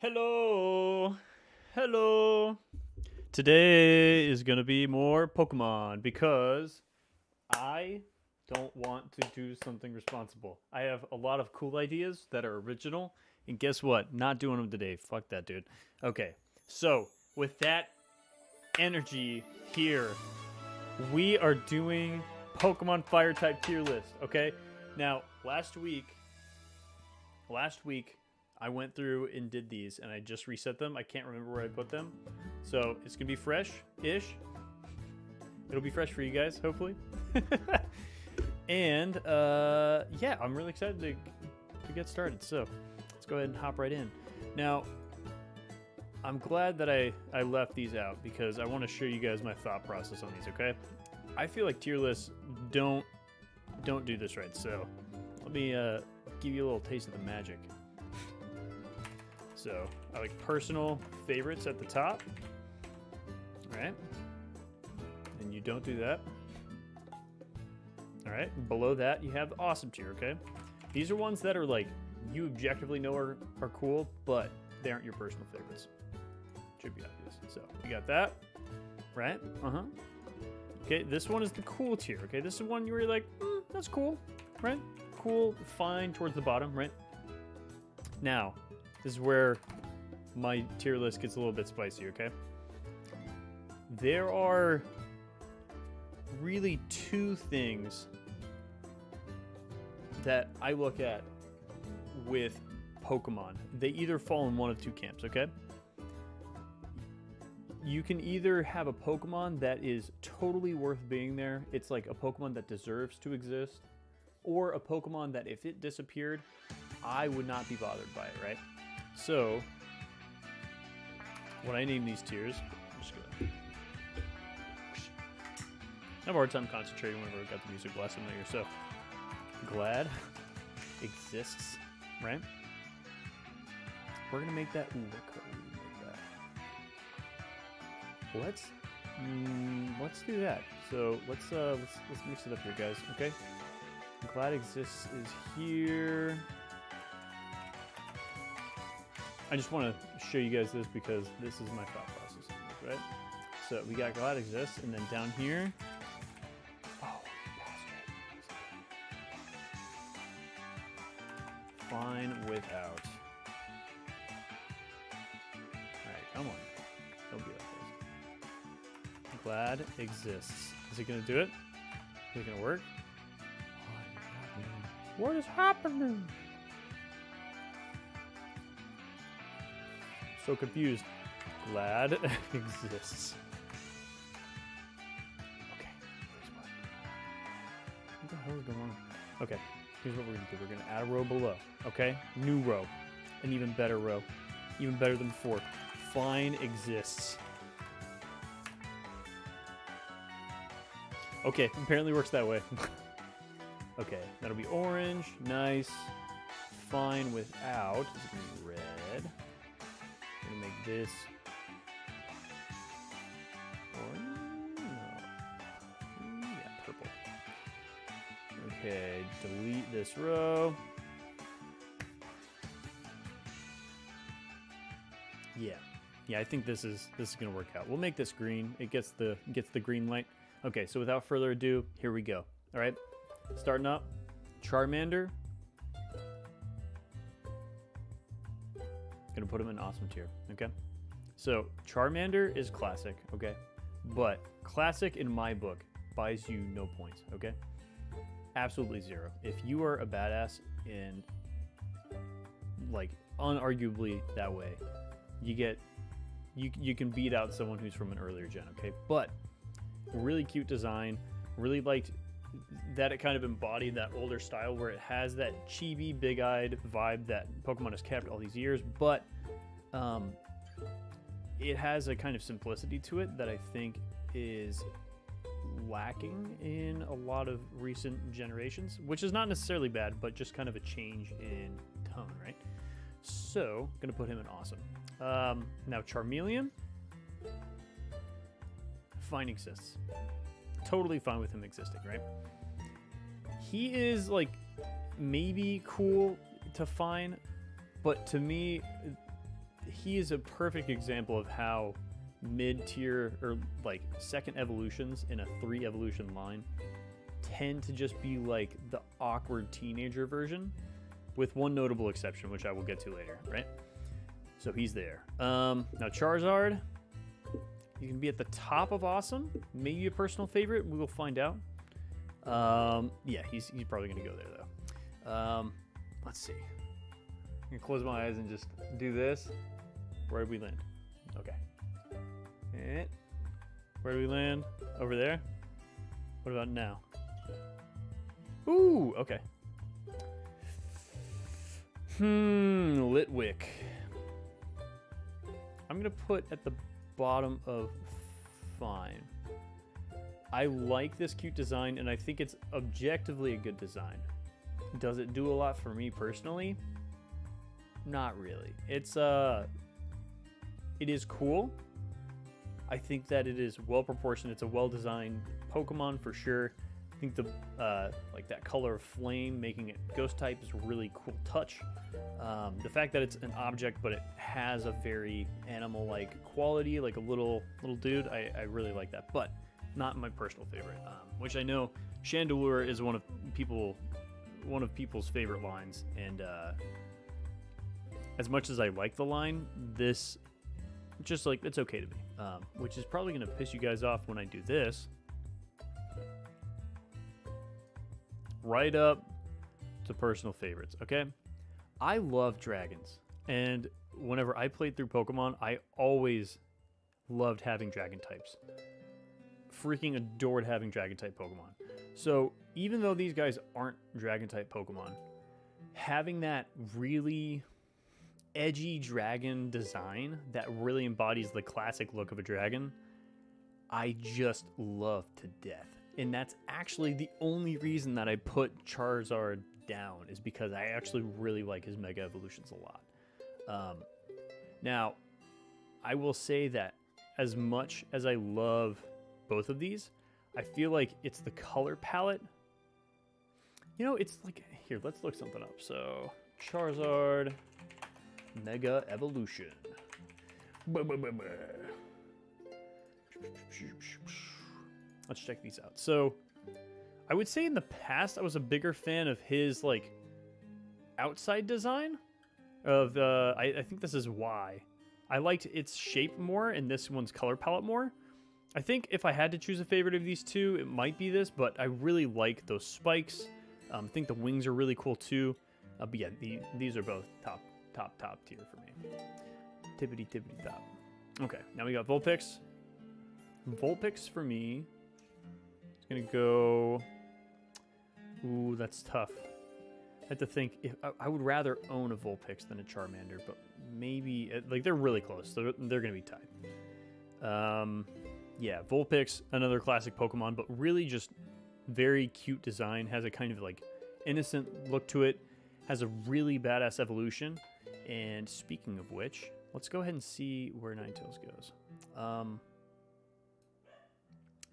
Hello. Hello. Today is going to be more Pokemon because I don't want to do something responsible. I have a lot of cool ideas that are original, and guess what? Not doing them today. Fuck that, dude. Okay, so with that energy here, we are doing Pokemon Fire type tier list, okay? Now, last week, I went through and did these, and I just reset them. I can't remember where I put them. So it's going to be fresh-ish. It'll be fresh for you guys, hopefully. And, yeah, I'm really excited to get started. So let's go ahead and hop right in. Now, I'm glad that I left these out because I want to show you guys my thought process on these, okay? I feel like tier lists don't do this right, so let me give you a little taste of the magic. So I like personal favorites at the top, all right? And you don't do that. All right, below that you have the awesome tier, okay? These are ones that are like, you objectively know are cool, but they aren't your personal favorites. Should be obvious. So you got that, right? Okay, this one is the cool tier, okay? This is one where you're like, that's cool, right? Cool, fine, towards the bottom, right? Now, this is where my tier list gets a little bit spicy, okay? There are really two things that I look at with Pokemon. They either fall in one of two camps, okay? You can either have a Pokemon that is totally worth being there. It's like a Pokemon that deserves to exist. Or a Pokemon that if it disappeared, I would not be bothered by it, right? So, when I name these tiers, I'm just gonna... I have a hard time concentrating whenever I've got the music blasting in my ear, so... Glad exists, right? We're gonna make that... Ooh, what color do we make that? Let's do that. So, let's mix it up here, guys, okay? Glad exists is here. I just want to show you guys this because this is my thought process, right? So we got Glad exists, and then down here, fine without. All right, come on, don't be like this. Glad exists. Is it gonna do it? Is it gonna work? What is happening? So confused. Glad exists. Okay. What the hell is going on? Okay. Here's what we're gonna do. We're gonna add a row below. Okay? New row. An even better row. Even better than before. Fine exists. Okay. Apparently works that way. Okay. That'll be orange. Nice. Fine without. It's gonna be red. We're gonna make this orange. No. Yeah, purple. Okay, delete this row. Yeah, I think this is gonna work out. We'll make this green. It gets the green light. Okay, so without further ado, here we go. All right, starting up, Charmander. Gonna put him in awesome tier, okay? So Charmander is classic, okay? But classic in my book buys you no points, okay? Absolutely zero. If you are a badass in, like, unarguably that way, you can beat out someone who's from an earlier gen, okay? But really cute design, really liked that it kind of embodied that older style where it has that chibi, big-eyed vibe that Pokemon has kept all these years, but it has a kind of simplicity to it that I think is lacking in a lot of recent generations, which is not necessarily bad, but just kind of a change in tone, right? So, I'm gonna put him in awesome. Now Charmeleon, fine exists. Totally fine with him existing, right? He is like maybe cool to fine, but to me, he is a perfect example of how mid-tier or like second evolutions in a 3 evolution line tend to just be like the awkward teenager version, with one notable exception, which I will get to later, right? So he's there. Now Charizard, he can be at the top of awesome, maybe a personal favorite. We will find out. Yeah, he's probably gonna go there though. Let's see. I'm gonna close my eyes and just do this. Where did we land? Okay. And where did we land? Over there? What about now? Ooh, okay. Litwick. I'm gonna put at the bottom of fine. I like this cute design, and I think it's objectively a good design. Does it do a lot for me personally? Not really. It is cool. I think that it is well proportioned. It's a well designed Pokemon for sure. I think the like that color of flame making it ghost type is a really cool touch. The fact that it's an object but it has a very animal like quality, like a little dude, I really like that, but not my personal favorite, which I know Chandelure is one of people's favorite lines, and as much as I like the line, this just like it's okay to me, which is probably gonna piss you guys off when I do this. Right up to personal favorites, okay? I love dragons, and whenever I played through Pokemon, I always loved having dragon types. Freaking adored having dragon type Pokemon. So even though these guys aren't dragon type Pokemon, having that really edgy dragon design that really embodies the classic look of a dragon, I just love to death. And that's actually the only reason that I put Charizard down, is because I actually really like his Mega Evolutions a lot. Now, I will say that as much as I love both of these, I feel like it's the color palette. You know, it's like, here, let's look something up. So, Charizard Mega Evolution. Let's check these out. So, I would say in the past, I was a bigger fan of his, like, outside design. Of, I think this is why. I liked its shape more and this one's color palette more. I think if I had to choose a favorite of these two, it might be this, but I really like those spikes. I think the wings are really cool too. But yeah, these are both top tier for me. Tippity top. Okay, now we got Vulpix. Vulpix for me is gonna go. Ooh, that's tough. I have to think. If I would rather own a Vulpix than a Charmander, but maybe like they're really close. They're gonna be tied. Yeah, Vulpix, another classic Pokemon, but really just very cute design. Has a kind of like innocent look to it. Has a really badass evolution. And speaking of which, let's go ahead and see where Ninetales goes.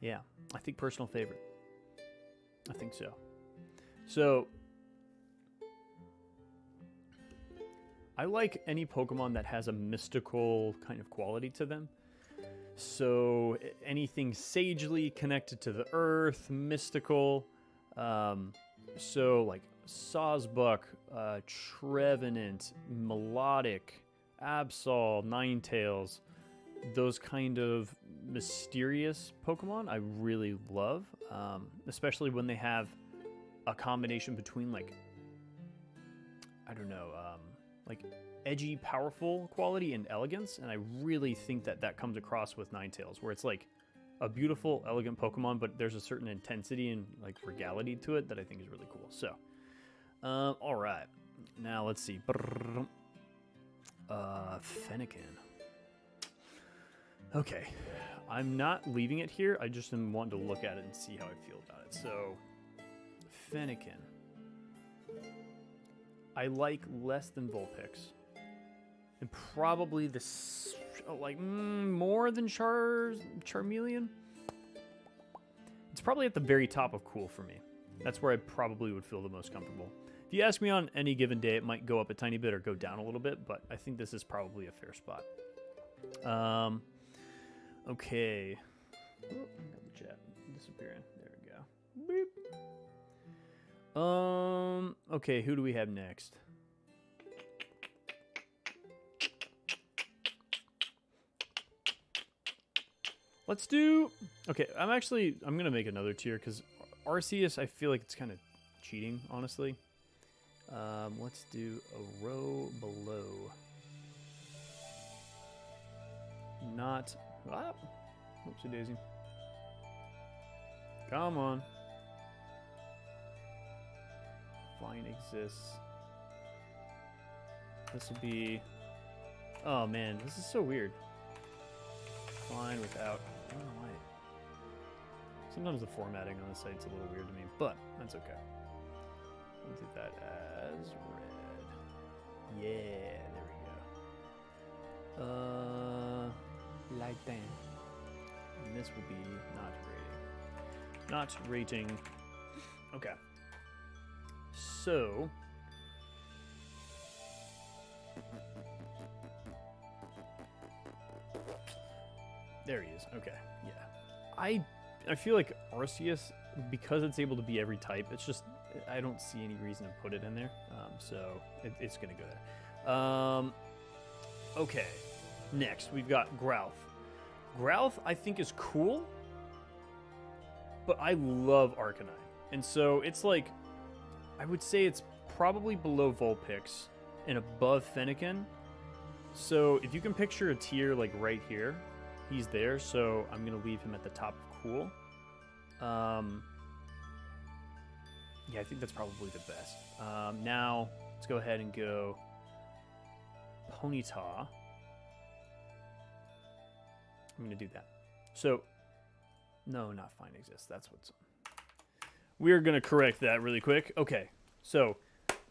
Yeah, I think personal favorite. I think so. So, I like any Pokemon that has a mystical kind of quality to them. So, anything sagely connected to the earth, mystical. So, like Sawsbuck, Trevenant, Melodic, Absol, Ninetales, those kind of mysterious Pokemon I really love, especially when they have a combination between like, I don't know, like edgy, powerful quality and elegance, and I really think that that comes across with Ninetales, where it's like a beautiful, elegant Pokemon, but there's a certain intensity and like regality to it that I think is really cool. So, all right, now let's see. Fennekin. Okay, I'm not leaving it here. I just am wanting to look at it and see how I feel about it. So, Fennekin. I like less than Vulpix. And probably this, like, more than Charmeleon. It's probably at the very top of cool for me. That's where I probably would feel the most comfortable. If you ask me on any given day, it might go up a tiny bit or go down a little bit, but I think this is probably a fair spot. Okay. Oh, the chat disappearing. There we go. Beep. Okay, who do we have next? Let's do... Okay, I'm going to make another tier because Arceus, I feel like it's kind of cheating, honestly. Let's do a row below. Not... Ah, oopsie daisy. Come on. Flying exists. This will be... Oh, man, this is so weird. Flying without... I don't know why. Sometimes the formatting on the site's a little weird to me, but that's okay. We'll do that as red. Yeah, there we go. Like that. And this will be not rating. Not rating. Okay. So... There he is. Okay, yeah. I feel like Arceus, because it's able to be every type, it's just, I don't see any reason to put it in there. So it's going to go there. Okay, next we've got Growth. Growth, I think, is cool, but I love Arcanine. And so it's like, I would say it's probably below Vulpix and above Fennekin. So if you can picture a tier like right here, he's there, so I'm going to leave him at the top of cool. Yeah, I think that's probably the best. Now, let's go ahead and go Ponyta. I'm going to do that. So, no, not Find Exists. That's what's... We're going to correct that really quick. Okay, so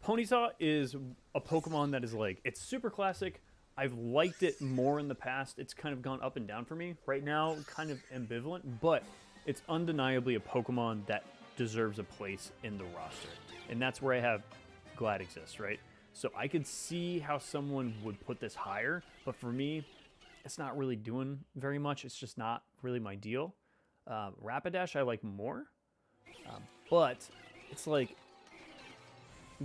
Ponyta is a Pokemon that is like, it's super classic. I've liked it more in the past. It's kind of gone up and down for me. Right now, kind of ambivalent, but it's undeniably a Pokemon that deserves a place in the roster. And that's where I have Glad Exists, right? So I could see how someone would put this higher, but for me, it's not really doing very much. It's just not really my deal. Rapidash I like more, but it's like,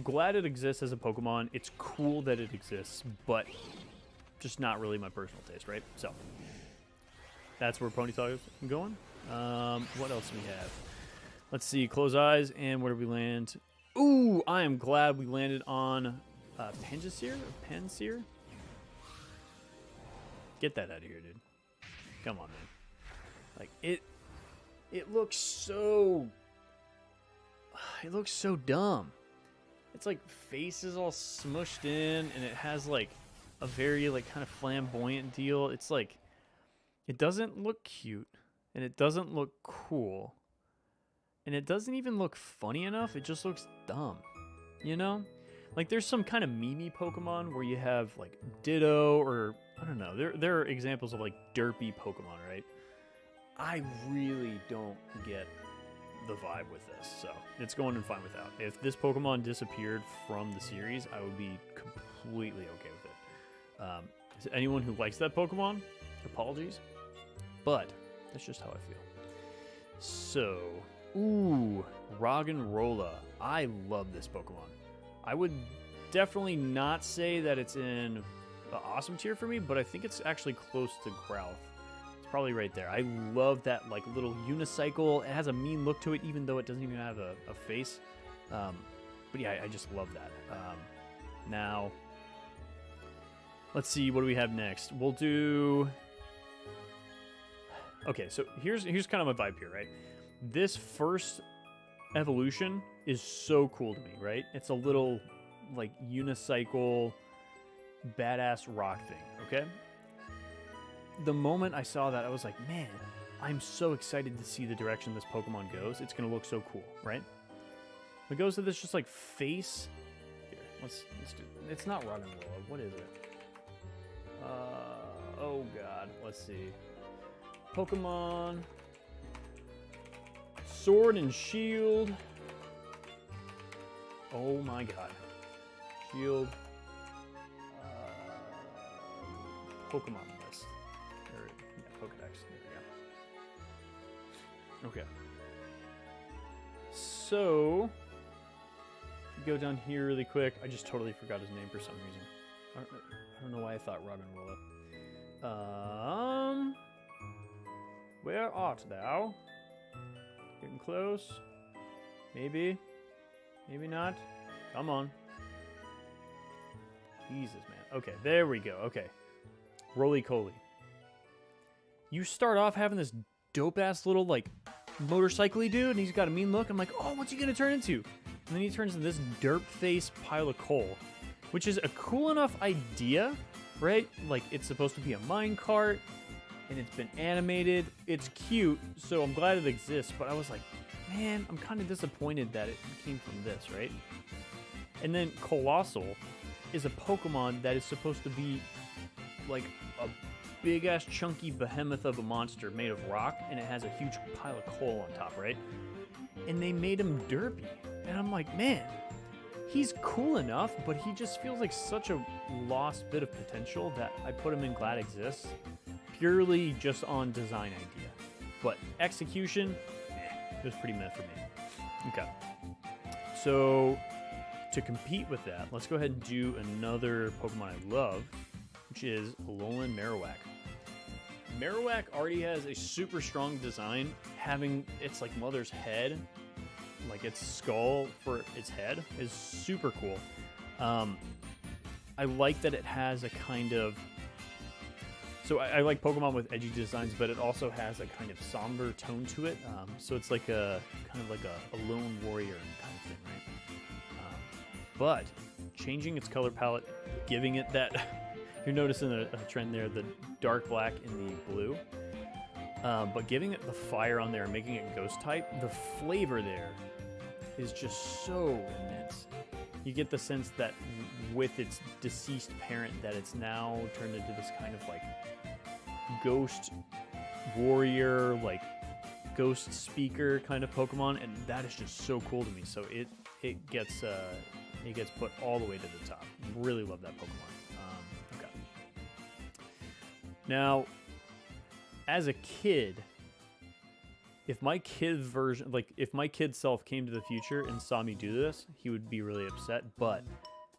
glad it exists as a Pokemon. It's cool that it exists, but just not really my personal taste, right? So that's where Ponyta is going. What else do we have? Let's see. Close eyes, and where do we land? Ooh, I am glad we landed on Penseer or Penseer. Get that out of here, dude. Come on, man. Like it looks so. It looks so dumb. It's like face is all smushed in, and it has like a very like kind of flamboyant deal. It's like, it doesn't look cute, and it doesn't look cool, and it doesn't even look funny enough. It just looks dumb, you know? Like there's some kind of meme Pokemon where you have like Ditto, or I don't know. There are examples of like derpy Pokemon, right? I really don't get the vibe with this, so it's going in fine without. If this Pokemon disappeared from the series, I would be completely okay with it. Anyone who likes that Pokemon, apologies, but that's just how I feel. So, ooh, Roggenrola. I love this Pokemon. I would definitely not say that it's in the awesome tier for me, but I think it's actually close to Growth. Probably right there. I love that like little unicycle. It has a mean look to it, even though it doesn't even have a face. But yeah, I just love that. Now, let's see, what do we have next? We'll do... Okay, so here's kind of my vibe here, right? This first evolution is so cool to me, right? It's a little like unicycle badass rock thing, okay? The moment I saw that, I was like, man, I'm so excited to see the direction this Pokemon goes. It's going to look so cool, right? It goes to this just like face. Here, let's do it. It's not Roggenrola. What is it? Oh god, let's see. Pokemon Sword and Shield Oh my god. Shield. Pokemon list. Or, yeah, Pokedex. There we go. Okay. So, go down here really quick. I just totally forgot his name for some reason. I don't know why I thought Rock and Rolla. Where art thou? Getting close. Maybe. Maybe not. Come on. Jesus, man. Okay, there we go. Okay. Roly-Coly. You start off having this dope-ass little, like, motorcycle-y dude, and he's got a mean look. I'm like, oh, what's he gonna turn into? And then he turns into this derp-face pile of coal, which is a cool enough idea, right? Like, it's supposed to be a minecart, and it's been animated. It's cute, so I'm glad it exists, but I was like, man, I'm kind of disappointed that it came from this, right? And then Colossal is a Pokemon that is supposed to be like a big-ass chunky behemoth of a monster made of rock, and it has a huge pile of coal on top, right? And they made him derpy. And I'm like, man, he's cool enough, but he just feels like such a lost bit of potential that I put him in Glad Exists purely just on design idea. But execution, it was pretty meh for me. Okay. So, to compete with that, let's go ahead and do another Pokemon I love, which is Alolan Marowak. Marowak already has a super strong design, having its like mother's head, like its skull for its head, is super cool. I like that it has a kind of... So I like Pokemon with edgy designs, but it also has a kind of somber tone to it. So it's like a kind of like a lone warrior kind of thing, right? But changing its color palette, giving it that... You're noticing a trend there, the dark black and the blue. But giving it the fire on there and making it ghost type, the flavor there is just so immense. You get the sense that with its deceased parent that it's now turned into this kind of like ghost warrior, like ghost speaker kind of Pokemon, and that is just so cool to me. So it gets put all the way to the top. Really love that Pokemon. Okay. Now, as a kid, if my kid version, like if my kid self came to the future and saw me do this, he would be really upset. But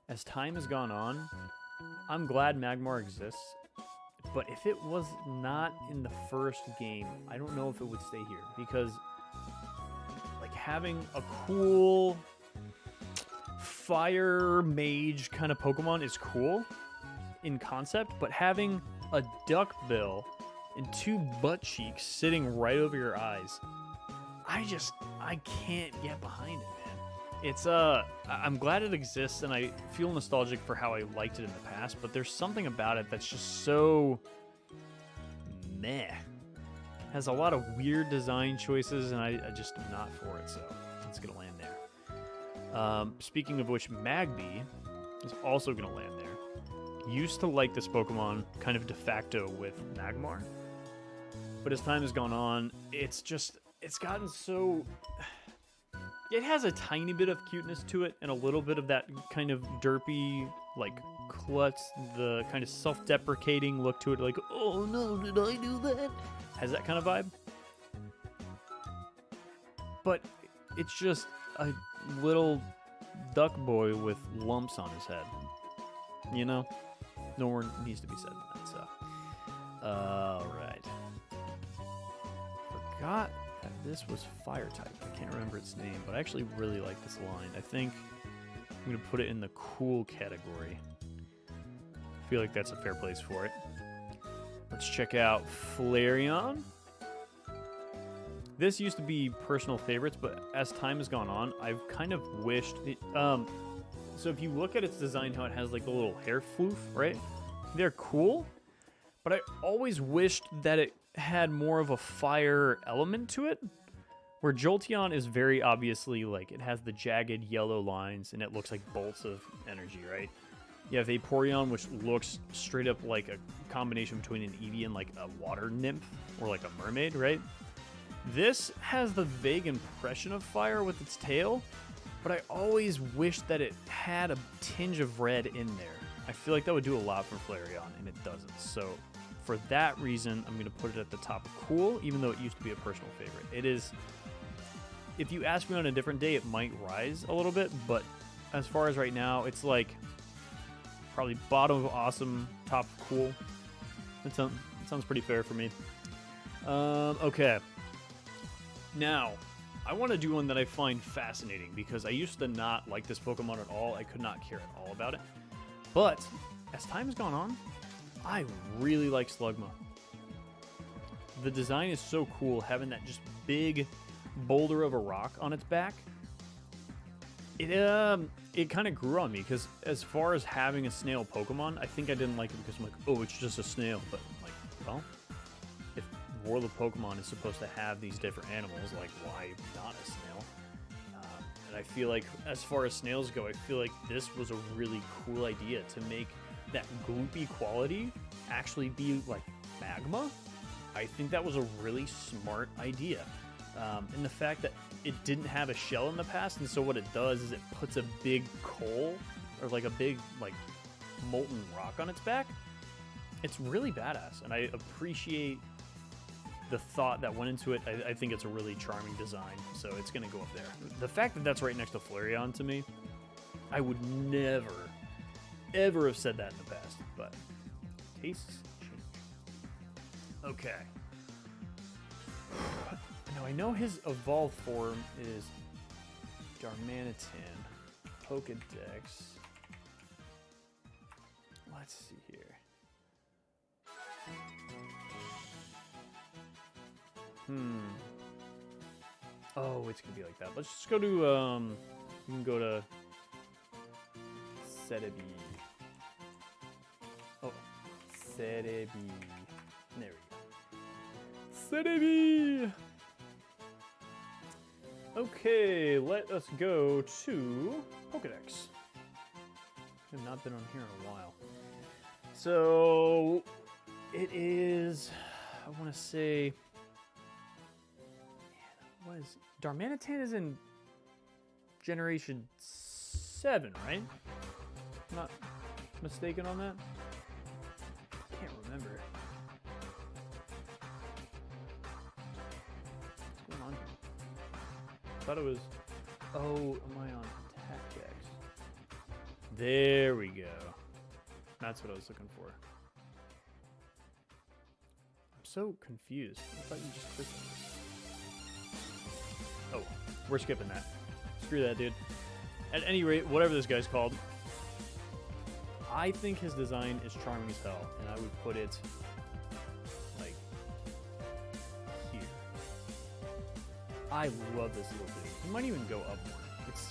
as time has gone on, I'm glad Magmar exists. But if it was not in the first game, I don't know if it would stay here, because like having a cool fire mage kind of Pokemon is cool in concept, but having a duck bill and two butt cheeks sitting right over your eyes, I can't get behind it, man. It's I'm glad it exists, and I feel nostalgic for how I liked it in the past, but there's something about it that's just so meh. Has a lot of weird design choices, and I just am not for it, so it's gonna land there. Speaking of which, Magby is also gonna land there. Used to like this Pokemon kind of de facto with Magmar, but as time has gone on, it's gotten so... It has a tiny bit of cuteness to it, and a little bit of that kind of derpy, like, klutz, the kind of self-deprecating look to it, like, oh no, did I do that? Has that kind of vibe. But it's just a little duck boy with lumps on his head. You know? No more needs to be said than that, so. Alright. Forgot that this was fire type. I can't remember its name, but I actually really like this line. I think I'm going to put it in the cool category. I feel like that's a fair place for it. Let's check out Flareon. This used to be personal favorites, but as time has gone on, I've kind of wished... So if you look at its design, how it has like the little hair floof, right? They're cool, but I always wished that it had more of a fire element to it, where Jolteon is very obviously like, it has the jagged yellow lines and it looks like bolts of energy, right? You have Vaporeon, which looks straight up like a combination between an Eevee and like a water nymph or like a mermaid, right? This has the vague impression of fire with its tail, but I always wish that it had a tinge of red in there. I feel like that would do a lot for Flareon, and it doesn't. So for that reason, I'm going to put it at the top of cool, even though it used to be a personal favorite. It is, if you ask me on a different day, it might rise a little bit, but as far as right now, it's like probably bottom of awesome, top of cool. That sounds pretty fair for me. Okay. Now, I want to do one that I find fascinating because I used to not like this Pokemon at all. I could not care at all about it. But as time has gone on, I really like Slugma. The design is so cool, having that just big boulder of a rock on its back. It kind of grew on me because as far as having a snail Pokemon, I think I didn't like it because I'm like, oh, it's just a snail. But I'm like, well, if World of Pokemon is supposed to have these different animals, like, why not a snail? And I feel like as far as snails go, I feel like this was a really cool idea to make that gloopy quality actually be like magma. I think that was a really smart idea. And the fact that it didn't have a shell in the past, and so what it does is it puts a big coal or like a big like molten rock on its back. It's really badass, and I appreciate the thought that went into it. I think it's a really charming design, so it's going to go up there. The fact that that's right next to Flareon to me, I would never, ever have said that in the past, but tastes change. Okay. Now, I know his evolved form is Darmanitan, Pokedex. Let's see here. Oh, it's gonna be like that. Let's just go to we can go to Celebi. Oh, Celebi. There we go. Celebi. Okay, let us go to Pokedex. I've not been on here in a while. So it is, I want to say, what is Darmanitan is in Generation 7, right? I'm not mistaken on that. Can't remember. What's going on here? I thought it was. Oh, am I on Attack Dex? There we go. That's what I was looking for. I'm so confused. I thought you just clicked on this. Oh, we're skipping that. Screw that, dude. At any rate, whatever this guy's called, I think his design is charming as hell, and I would put it like here. I love this little dude. He might even go up more.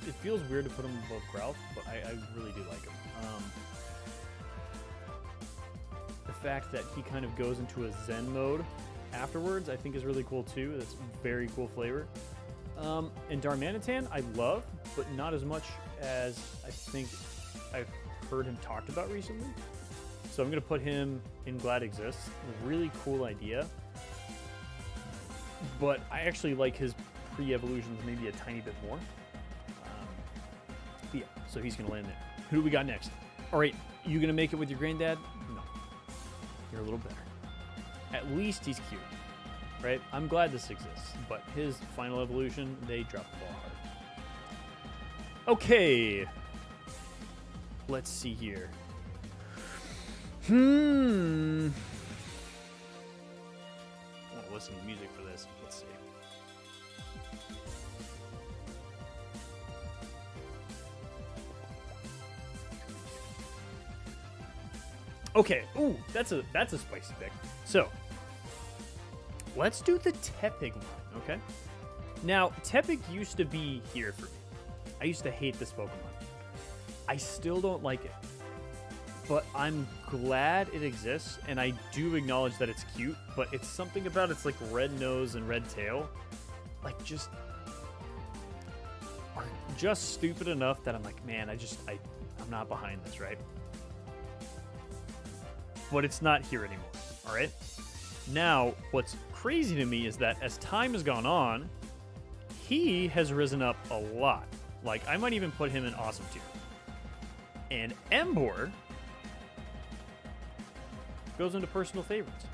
It feels weird to put him above Growlithe, but I really do like him. The fact that he kind of goes into a Zen mode afterwards, I think is really cool too. That's very cool flavor. And Darmanitan, I love, but not as much as I think I've heard him talked about recently. So I'm going to put him in Glad Exists. Really cool idea. But I actually like his pre-evolutions maybe a tiny bit more. Yeah, so he's going to land there. Who do we got next? All right, you going to make it with your granddad? No. You're a little better. At least he's cute. Right? I'm glad this exists, but his final evolution, they dropped the ball hard. Okay. Let's see here. I want to listen to music for this. Let's see. Okay. Ooh, that's a spicy pick. So, let's do the Tepig one, okay? Now, Tepig used to be here for me. I used to hate this Pokemon. I still don't like it. But I'm glad it exists, and I do acknowledge that it's cute, but it's something about its, like, red nose and red tail. Like, just stupid enough that I'm like, man, I'm not behind this, right? But it's not here anymore, all right? Now, what's crazy to me is that as time has gone on, he has risen up a lot. Like, I might even put him in awesome tier. And Embor goes into personal favorites.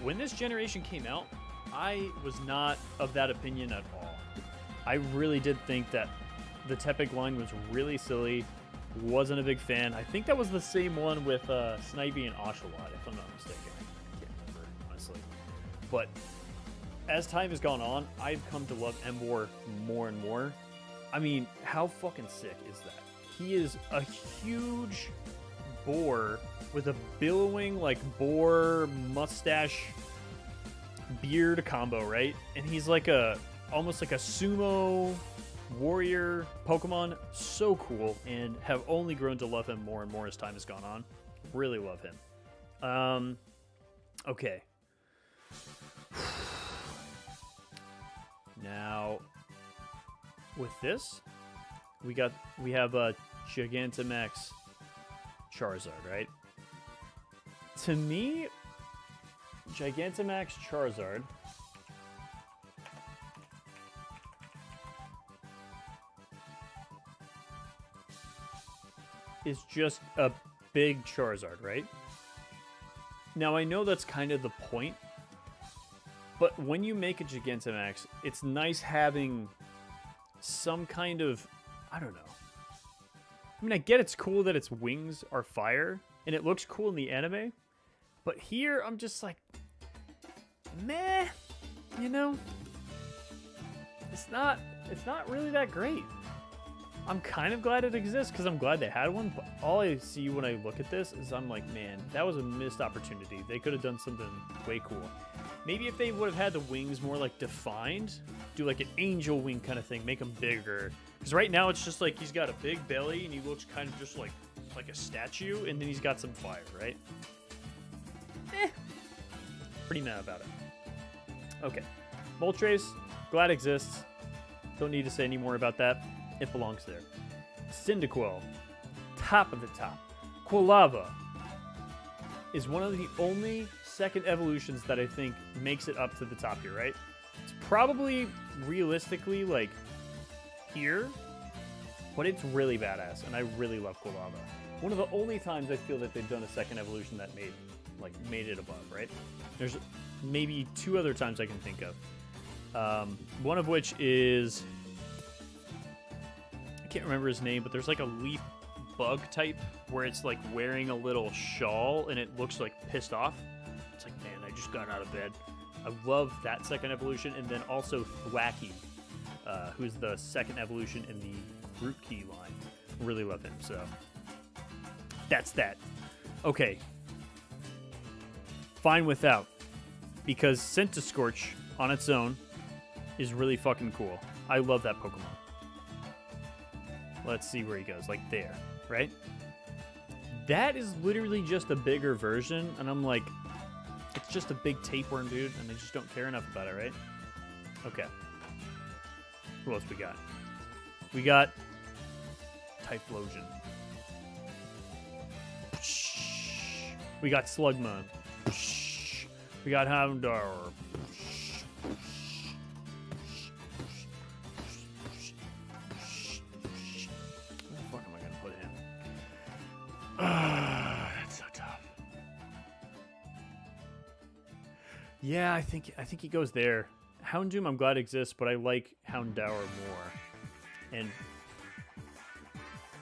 When this generation came out, I was not of that opinion at all. I really did think that the Tepig line was really silly. Wasn't a big fan. I think that was the same one with Snivy and Oshawott, if I'm not mistaken. I can't remember, honestly. But as time has gone on, I've come to love Embor more and more. I mean, how fucking sick is that? He is a huge boar with a billowing, like, boar mustache beard combo, right? And he's like almost like a sumo warrior Pokemon. So cool, and have only grown to love him more and more as time has gone on. Really love him. Okay. Now, with this, we have a Gigantamax Charizard, right? To me, Gigantamax Charizard is just a big Charizard, right? Now, I know that's kind of the point, but when you make a Gigantamax, it's nice having some kind of, I don't know. I mean, I get it's cool that its wings are fire, and it looks cool in the anime, but here I'm just like, meh, you know? It's not really that great. I'm kind of glad it exists because I'm glad they had one, but all I see when I look at this is I'm like, man, that was a missed opportunity. They could have done something way cool. Maybe if they would have had the wings more like defined, do like an angel wing kind of thing, make them bigger. Because right now it's just like he's got a big belly and he looks kind of just like a statue, and then he's got some fire, right? Pretty mad about it. Okay. Moltres, glad exists. Don't need to say any more about that. It belongs there. Cyndaquil, top of the top. Quilava is one of the only second evolutions that I think makes it up to the top here, right? It's probably realistically like here, but it's really badass, and I really love Quilava. One of the only times I feel that they've done a second evolution that made it above, right? There's maybe two other times I can think of. One of which is, I can't remember his name, but there's like a leaf bug type where it's like wearing a little shawl and it looks like pissed off. It's like, man, I just got out of bed. I love that second evolution. And then also Thwacky, who's the second evolution in the Group Key line. Really love him, so that's that. Okay. Fine without, because Centiskorch on its own is really fucking cool. I love that Pokemon. Let's see where he goes, like there, right? That is literally just a bigger version, and I'm like, it's just a big tapeworm, dude, and I just don't care enough about it, right? Okay. Who else we got? We got Typhlosion. We got Slugma. We got Houndour. Where the fuck am I gonna put him? That's so tough. Yeah, I think he goes there. Houndoom, I'm glad exists, but I like Houndour more. And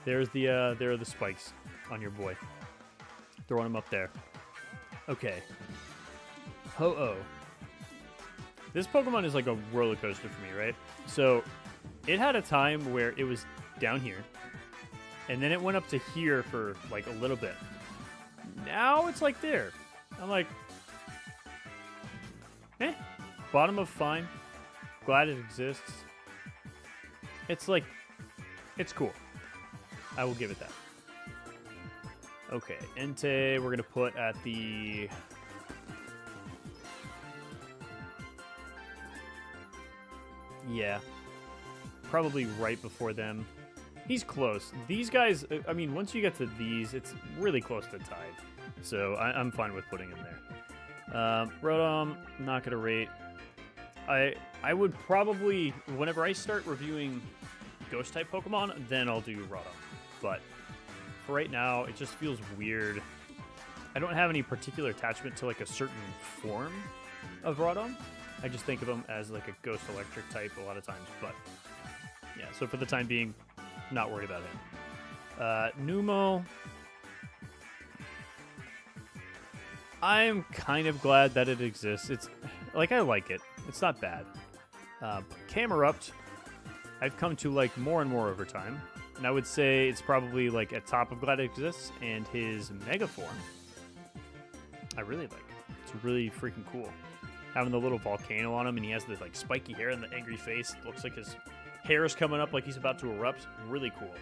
there are the spikes on your boy. Throwing him up there. Okay. Ho-Oh. This Pokemon is like a roller coaster for me, right? So, it had a time where it was down here, and then it went up to here for like a little bit. Now it's like there. I'm like, bottom of fine. Glad it exists. It's like, it's cool. I will give it that. Okay, Entei, we're going to put at the... Yeah. Probably right before them. He's close. These guys, I mean, once you get to these, it's really close to tied. So I'm fine with putting him there. Rotom, not going to rate. I would probably, whenever I start reviewing ghost type Pokemon, then I'll do Rotom. But for right now, it just feels weird. I don't have any particular attachment to like a certain form of Rotom. I just think of them as like a ghost electric type a lot of times. But yeah, so for the time being, not worried about him. Nummo. I'm kind of glad that it exists. It's like, I like it. It's not bad. Camerupt, I've come to like more and more over time. And I would say it's probably like at top of glad it exists. And his Mega Form, I really like. It's really freaking cool. Having the little volcano on him, and he has this like spiky hair and the angry face. It looks like his hair is coming up like he's about to erupt. Really cool.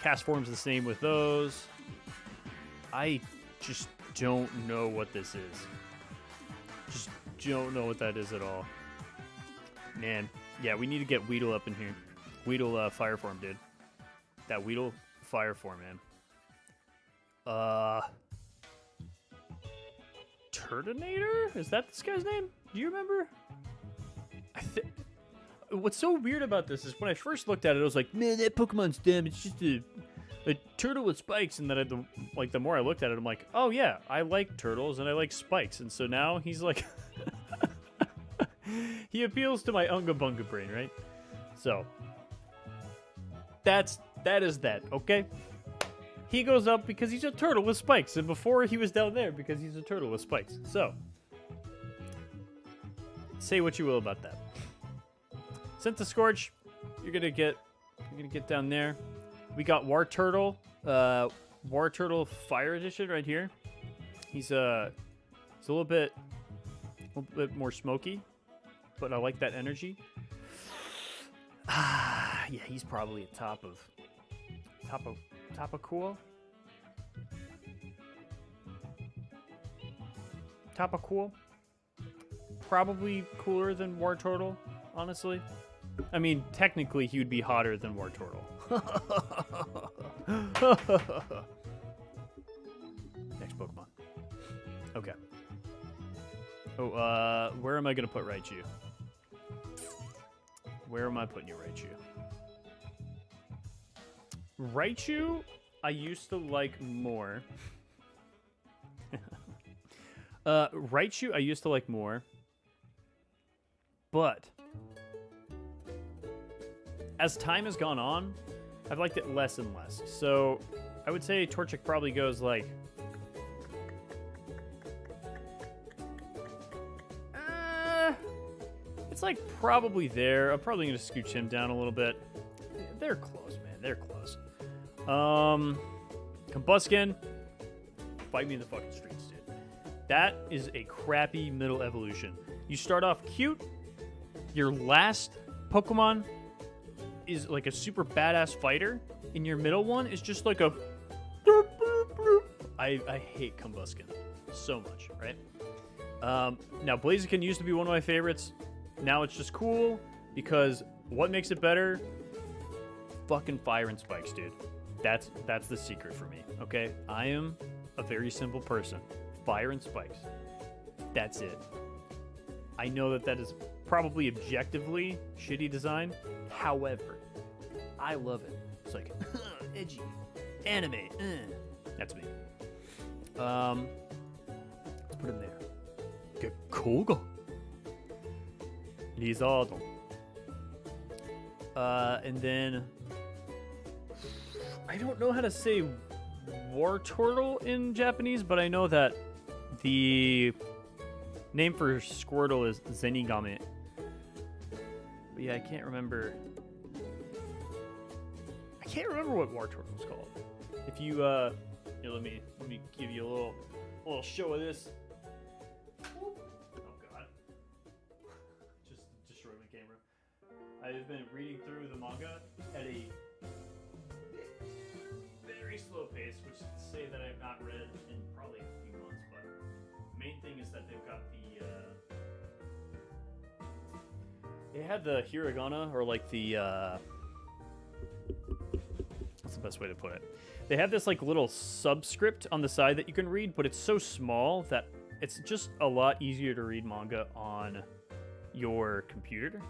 Cast Form's the same with those. I just don't know what this is. Just don't know what that is at all. Man, yeah, we need to get Weedle up in here. Weedle Fire Form, dude. That Weedle Fire Form, man. Turtonator? Is that this guy's name? Do you remember? What's so weird about this is when I first looked at it, I was like, man, that Pokemon's dumb. It's just a turtle with spikes. And then the more I looked at it, I'm like, oh yeah, I like turtles and I like spikes. And so now he's like, he appeals to my Unga Bunga brain, right? So that is that, okay? He goes up because he's a turtle with spikes, and before he was down there because he's a turtle with spikes. So, say what you will about that. Scorch, you're gonna get down there. We got Wartortle, Wartortle Fire Edition right here. He's a little bit more smoky, but I like that energy. Yeah, he's probably a top of cool. Top of cool. Probably cooler than Wartortle, honestly. I mean, technically, he would be hotter than Wartortle. Next Pokemon. Okay. Oh, where am I gonna put Raichu? Where am I putting you, Raichu? Raichu, I used to like more. Raichu, I used to like more. But as time has gone on, I've liked it less and less. So I would say Torchic probably goes like... it's like probably there. I'm probably going to scooch him down a little bit. They're close, man. They're close. Combusken, fight me in the fucking streets, dude. That is a crappy middle evolution. You start off cute. Your last Pokemon is like a super badass fighter, and your middle one is just like a... I hate Combusken so much, right? Now, Blaziken used to be one of my favorites. Now it's just cool, because what makes it better? Fucking fire and spikes, dude. That's the secret for me, okay? I am a very simple person. Fire and spikes. That's it. I know that is probably objectively shitty design. However, I love it. It's like, edgy, anime, That's me. Let's put him there. Get Koga. Lizardo. And then... I don't know how to say Wartortle in Japanese, but I know that the name for Squirtle is Zenigame. But yeah, I can't remember what Wartortle is called. If you here, let me give you a little show of this. Oh god. Just destroyed my camera. I've been reading through the manga at a very slow pace, which is to say that I've not read in probably a few months, but the main thing is that they've got they had the hiragana, or like the what's the best way to put it? They have this like little subscript on the side that you can read, but it's so small that it's just a lot easier to read manga on your computer.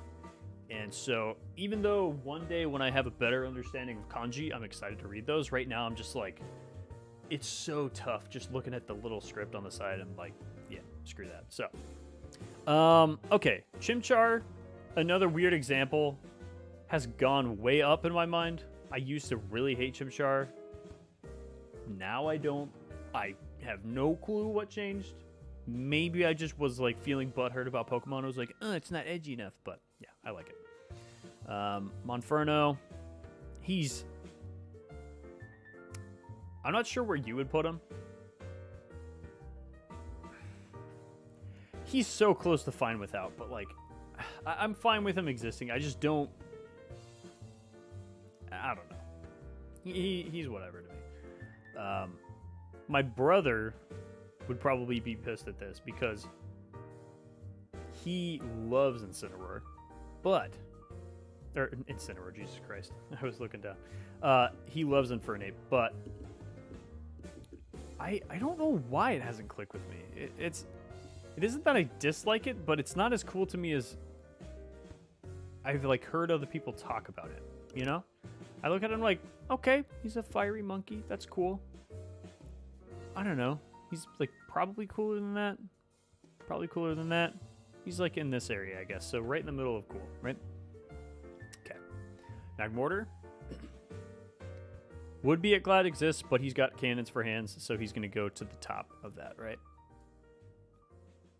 And so even though one day when I have a better understanding of kanji, I'm excited to read those, right now I'm just like, it's so tough just looking at the little script on the side. I'm like, yeah, screw that. So, okay, Chimchar, another weird example, has gone way up in my mind. I used to really hate Chimchar. Now I don't. I have no clue what changed. Maybe I just was like feeling butthurt about Pokemon. I was like, it's not edgy enough, but yeah, I like it. Monferno, he's... I'm not sure where you would put him. He's so close to fine without, but like, I'm fine with him existing. I just don't... I don't know. He's whatever to me. My brother would probably be pissed at this because he loves Incineroar, but... Or Incineroar, Jesus Christ. I was looking down. He loves Infernape, but... I don't know why it hasn't clicked with me. It isn't that I dislike it, but it's not as cool to me as I've like heard other people talk about it, you know? I look at him like, okay, he's a fiery monkey. That's cool. I don't know. He's like probably cooler than that. Probably cooler than that. He's like in this area, I guess. So right in the middle of cool, right? Okay. Magmortar. Would be at Glad exists, but he's got cannons for hands, so he's going to go to the top of that, right?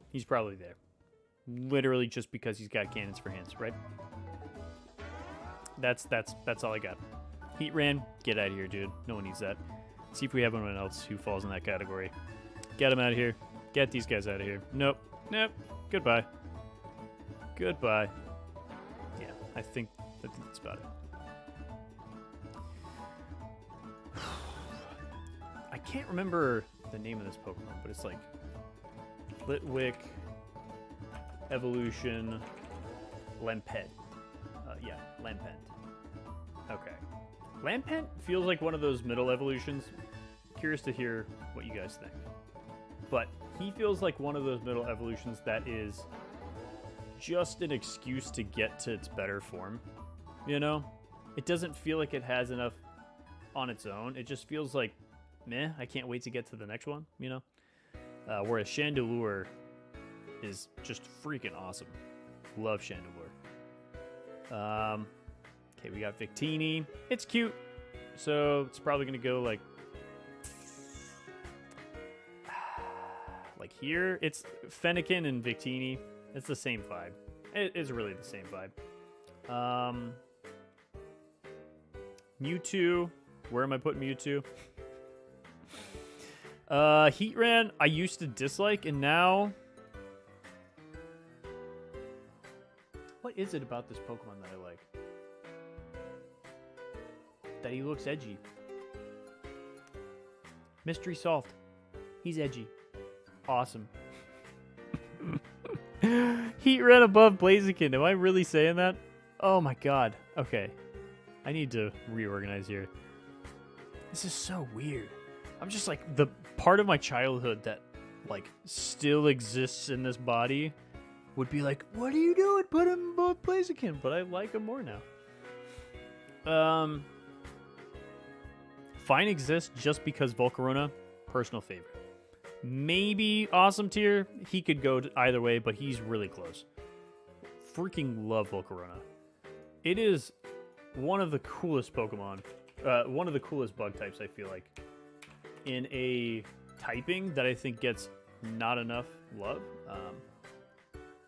He's probably there. Literally just because he's got cannons for hands, right? That's all I got. Heatran, get out of here, dude. No one needs that. See if we have anyone else who falls in that category. Get him out of here. Get these guys out of here. Nope. Nope. Goodbye. Goodbye. Yeah, I think that's about it. I can't remember the name of this Pokemon, but it's like Litwick, Evolution, Lampent. Yeah, Lampent. Okay. Lampent feels like one of those middle evolutions. Curious to hear what you guys think. But he feels like one of those middle evolutions that is just an excuse to get to its better form. You know? It doesn't feel like it has enough on its own. It just feels like, meh, I can't wait to get to the next one, you know? Whereas Chandelure is just freaking awesome. Love Chandelure. Okay, we got Victini. It's cute. So it's probably going to go like here. It's Fennekin and Victini. It's the same vibe. It is really the same vibe. Mewtwo. Where am I putting Mewtwo? Heatran, I used to dislike, and now... What is it about this Pokemon that I like? That he looks edgy. Mystery solved. He's edgy. Awesome. Heatran above Blaziken. Am I really saying that? Oh my god. Okay. I need to reorganize here. This is so weird. I'm just like, the part of my childhood that like still exists in this body would be like, what are you doing? Put him above Blaziken. But I like him more now. Fine exists just because Volcarona, personal favorite. Maybe awesome tier. He could go either way, but he's really close. Freaking love Volcarona. It is one of the coolest Pokemon. One of the coolest bug types, I feel like, in a typing that I think gets not enough love.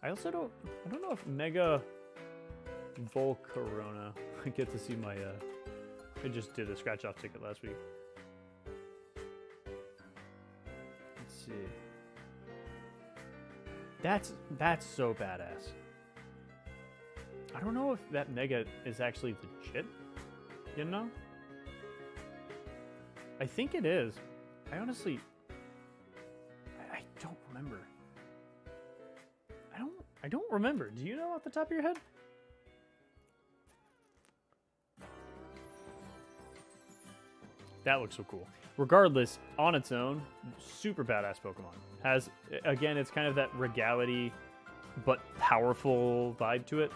I also don't know if Mega Volcarona. I get to see my. I just did a scratch off ticket last week. Let's see. That's so badass. I don't know if that Mega is actually legit. You know? I think it is. I honestly... I don't remember. I don't remember. Do you know off the top of your head? That looks so cool. Regardless, on its own, super badass Pokemon. Has, again, it's kind of that regality, but powerful vibe to it.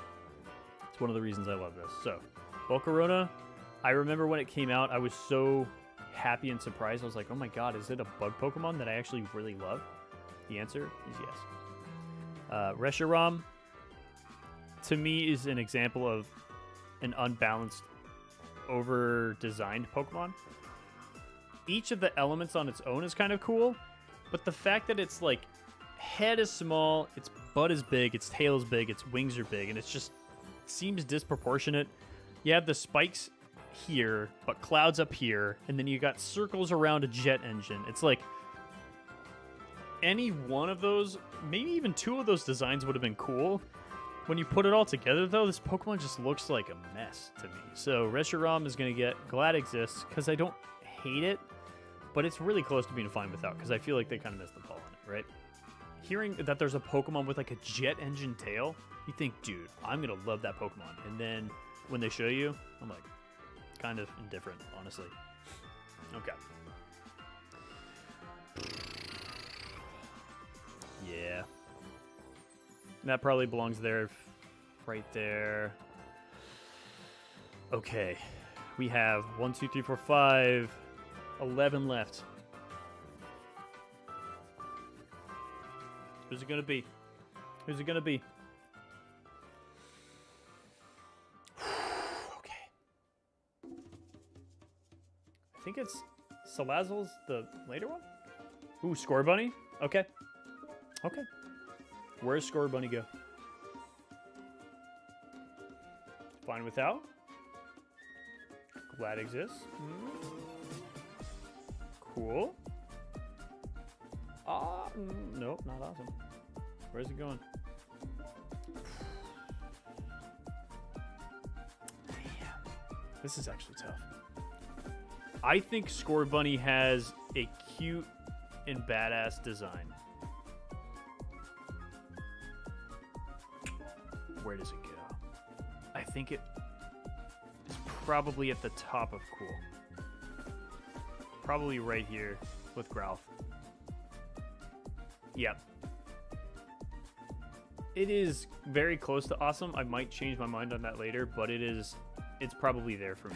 It's one of the reasons I love this. So, Volcarona, I remember when it came out, I was so happy and surprised. I was like, oh my god, is it a bug Pokemon that I actually really love? The answer is yes. Reshiram, to me, is an example of an unbalanced, over-designed Pokemon. Each of the elements on its own is kind of cool, but the fact that its like head is small, its butt is big, its tail is big, its wings are big, and it's just seems disproportionate. You have the spikes here, but clouds up here, and then you got circles around a jet engine. It's like any one of those, maybe even two of those designs would have been cool. When you put it all together, though, this Pokemon just looks like a mess to me. So Reshiram is going to get Glad Exists, because I don't hate it, but it's really close to being fine without, because I feel like they kind of missed the ball on it, right? Hearing that there's a Pokemon with like a jet engine tail, you think, dude, I'm going to love that Pokemon. And then when they show you, I'm like, kind of indifferent, honestly. Okay. Yeah. That probably belongs there, right there. Okay. We have 1, 2, 3, 4, 5, 11 left. Who's it gonna be? Who's it gonna be? Okay. I think it's Salazzle's the later one? Ooh, Scorbunny? Okay. Okay. Where's Scorbunny go? Fine without. Glad exists. Cool. Nope, not awesome. Where's it going? This is actually tough. I think Scorbunny has a cute and badass design. Where does it go? I think it is probably at the top of cool. Probably right here with Growlithe. Yep. It is very close to awesome. I might change my mind on that later, but it's probably there for me.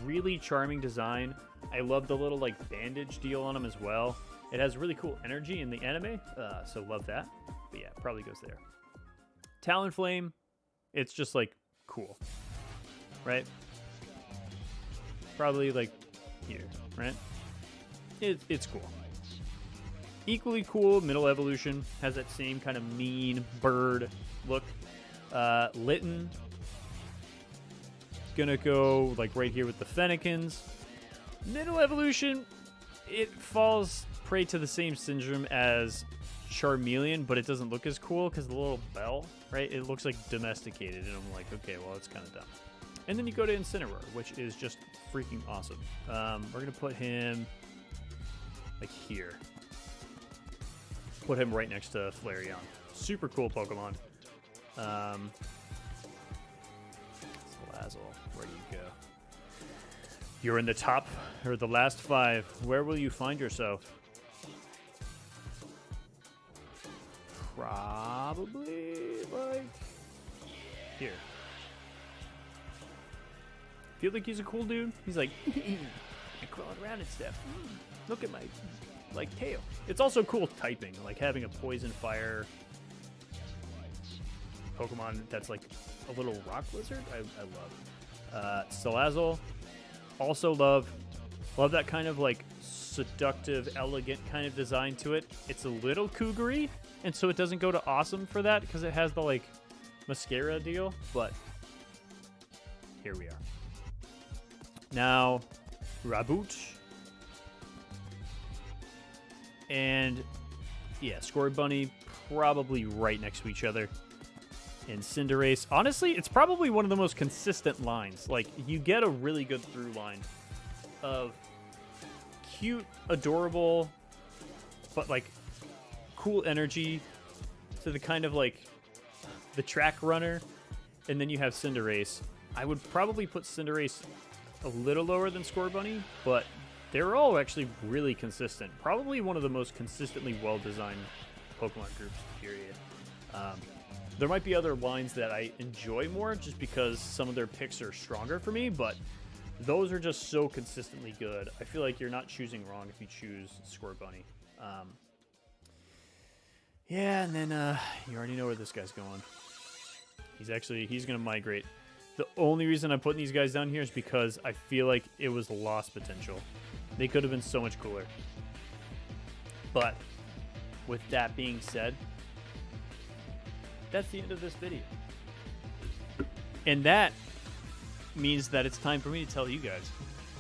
Really charming design. I love the little like bandage deal on him as well. It has really cool energy in the anime, so love that. But yeah, probably goes there. Talonflame, it's just like cool, right? Probably like here, right? It's cool. Equally cool, middle evolution, has that same kind of mean bird look. Litten, gonna go like right here with the Fennekins. Middle evolution, it falls prey to the same syndrome as Charmeleon, but it doesn't look as cool because the little bell, right? It looks like domesticated, and I'm like, okay, well, it's kind of dumb. And then you go to Incineroar, which is just freaking awesome. We're gonna put him like here. Put him right next to Flareon. Super cool Pokemon. Salazzle, where do you go? You're in the top, or the last 5. Where will you find yourself? Probably, like, here. Feel like he's a cool dude? He's like, I crawled around and stuff. Look at my, like, tail. It's also cool typing, like having a poison fire Pokemon that's like a little rock lizard. I love. Salazzle, also love that kind of like seductive, elegant kind of design to it. It's a little cougary, and so it doesn't go to awesome for that because it has the like mascara deal, but here we are. Now, Raboot. And yeah, Scorbunny probably right next to each other. And Cinderace, honestly, it's probably one of the most consistent lines. Like, you get a really good through line of cute, adorable, but like cool energy to the kind of like the track runner. And then you have Cinderace. I would probably put Cinderace a little lower than Scorbunny, but they're all actually really consistent. Probably one of the most consistently well-designed Pokemon groups, period. There might be other lines that I enjoy more just because some of their picks are stronger for me, but those are just so consistently good. I feel like you're not choosing wrong if you choose Scorbunny. Yeah, and then you already know where this guy's going. He's going to migrate. The only reason I'm putting these guys down here is because I feel like it was lost potential. They could have been so much cooler. But with that being said, that's the end of this video. And that means that it's time for me to tell you guys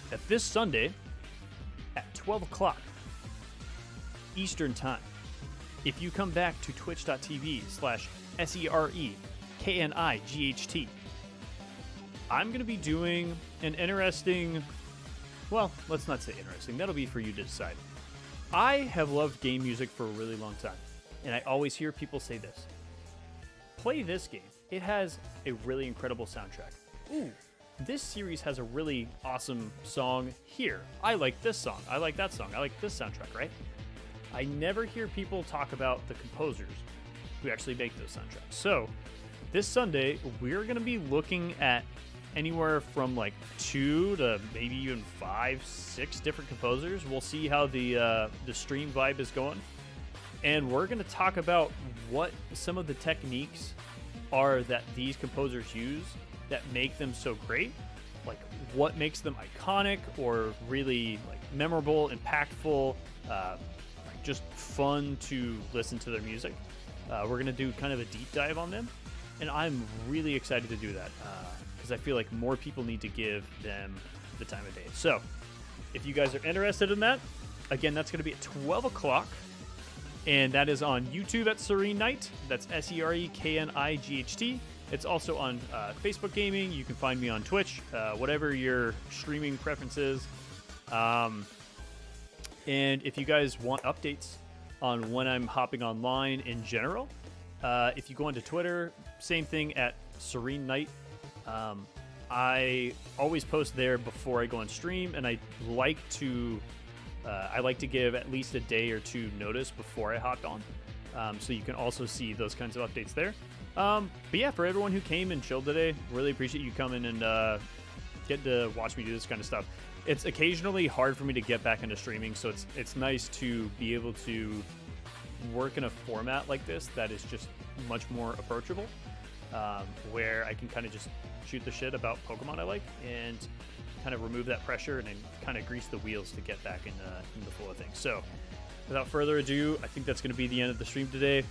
that this Sunday at 12 o'clock Eastern Time, if you come back to twitch.tv/SEREKNIGHT, I'm going to be doing an interesting, well, let's not say interesting. That'll be for you to decide. I have loved game music for a really long time, and I always hear people say this. Play this game. It has a really incredible soundtrack. Ooh, this series has a really awesome song here. I like this song. I like that song. I like this soundtrack, right? I never hear people talk about the composers who actually make those soundtracks. So this Sunday, we're going to be looking at anywhere from like 2 to maybe even 5, 6 different composers. We'll see how the stream vibe is going. And we're going to talk about what some of the techniques are that these composers use that make them so great. Like what makes them iconic or really like memorable, impactful, just fun to listen to their music. We're going to do kind of a deep dive on them. And I'm really excited to do that because I feel like more people need to give them the time of day. So if you guys are interested in that, again, that's going to be at 12 o'clock. And that is on YouTube at Serene Night. That's SEREKNIGHT. It's also on Facebook Gaming. You can find me on Twitch, whatever your streaming preference is. And if you guys want updates on when I'm hopping online in general, if you go onto Twitter, same thing at Serene Night. I always post there before I go on stream, and I like to give at least a day or two notice before I hop on, so you can also see those kinds of updates there. But yeah, for everyone who came and chilled today, really appreciate you coming and get to watch me do this kind of stuff. It's occasionally hard for me to get back into streaming, so it's nice to be able to work in a format like this that is just much more approachable, where I can kind of just shoot the shit about Pokemon I like and kind of remove that pressure and then kind of grease the wheels to get back in the flow of things. So without further ado, I think that's going to be the end of the stream today.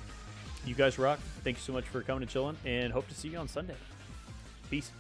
You guys rock. Thank you so much for coming and chilling, and hope to see you on Sunday. Peace.